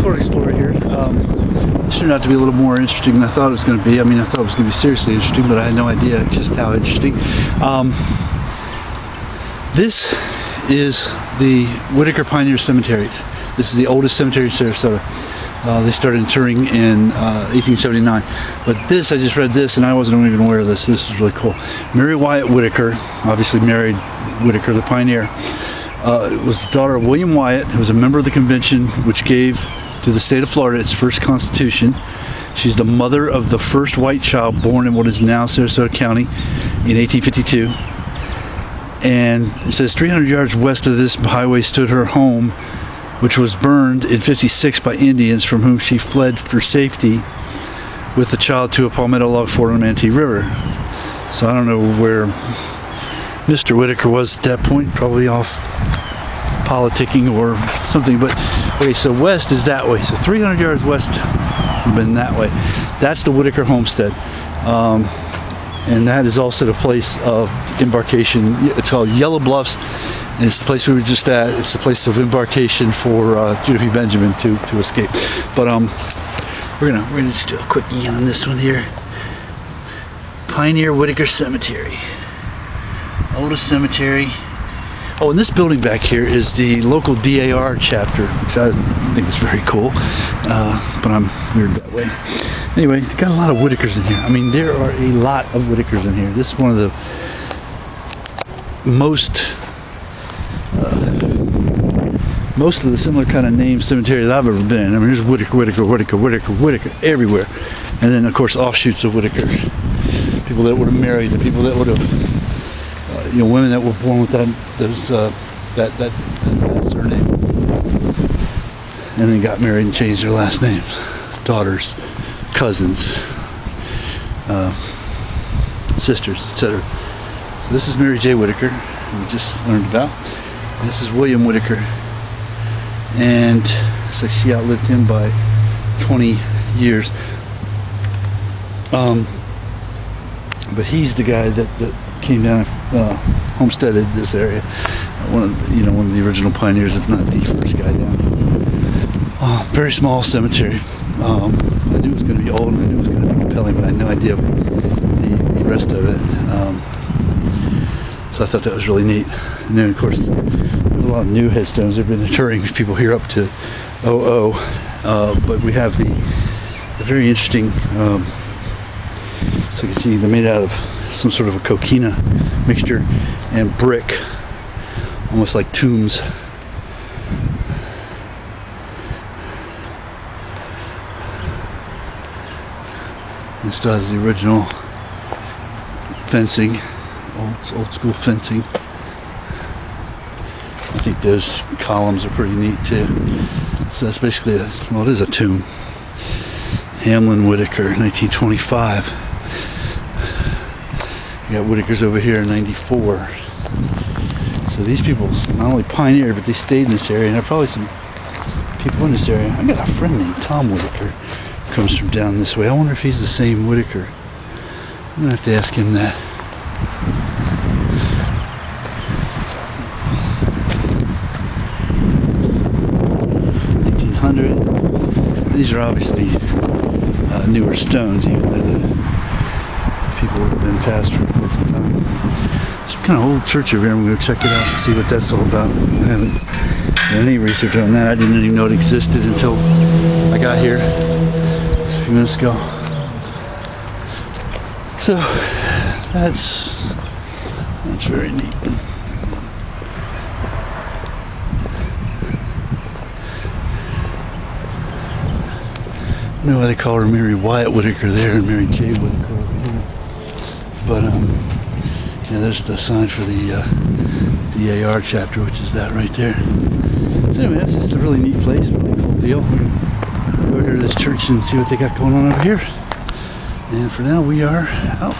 tour explorer here. This turned out to be a little more interesting than I thought it was going to be. I mean, I thought it was going to be seriously interesting, but I had no idea just how interesting. This is the Whitaker Pioneer Cemeteries. This is the oldest cemetery in Sarasota. They started interring in 1879. But this, I just read this, and I wasn't even aware of this. This is really cool. Mary Wyatt Whitaker, obviously married Whitaker, the pioneer, was the daughter of William Wyatt, who was a member of the convention which gave to the state of Florida its first constitution. She's the mother of the first white child born in what is now Sarasota County in 1852. And it says 300 yards west of this highway stood her home, which was burned in 56 by Indians from whom she fled for safety with the child to a palmetto log fort on the Manatee River. So I don't know where Mr. Whitaker was at that point, probably off politicking or something. But okay, so west is that way. So 300 yards west would have been that way. That's the Whitaker homestead. And that is also the place of embarkation. It's called Yellow Bluffs. And it's the place we were just at. It's the place of embarkation for Judah P. Benjamin to escape. But we're gonna just do a quickie on this one here. Pioneer Whitaker Cemetery, oldest cemetery. Oh, and this building back here is the local DAR chapter, which I think is very cool. But I'm weird that way. Anyway, they've got a lot of Whitakers in here. I mean, there are a lot of Whitakers in here. This is one of the most of the similar kind of named cemeteries I've ever been in. I mean, there's Whitaker everywhere. And then, of course, offshoots of Whitaker. People that would have married, the people that would have, women that were born with that surname. And then got married and changed their last names. Daughters, cousins, sisters, etc. So this is Mary J. Whitaker, who we just learned about. And this is William Whitaker. And so she outlived him by 20 years. But he's the guy that came down and homesteaded this area. One of the original pioneers, if not the first guy down. Very small cemetery. I knew it was going to be old and I knew it was going to be compelling, but I had no idea the rest of it. So I thought that was really neat. And then, of course, there's a lot of new headstones. They've been interring people here up to 00. But we have the very interesting, so you can see they're made out of some sort of a coquina mixture and brick, almost like tombs. It still has the original fencing, old school fencing. I think those columns are pretty neat too. So that's basically it is a tomb. Hamlin Whitaker, 1925. You got Whitakers over here in 94. So these people not only pioneered, but they stayed in this area, and there are probably some people in this area. I got a friend named Tom Whitaker. Comes from down this way. I wonder if he's the same Whitaker. I'm gonna have to ask him that. These are obviously newer stones, even though the people would have been past for quite some time. Some kind of old church over here. I'm going to go check it out and see what that's all about. I haven't done any research on that. I didn't even know it existed until I got here a few minutes ago. So that's very neat. I don't know why they call her Mary Wyatt Whitaker there and Mary J. Whitaker over here. But there's the sign for the DAR chapter, which is that right there. So anyway, that's just a really neat place, really cool deal. Go here to this church and see what they got going on over here. And for now, we are out.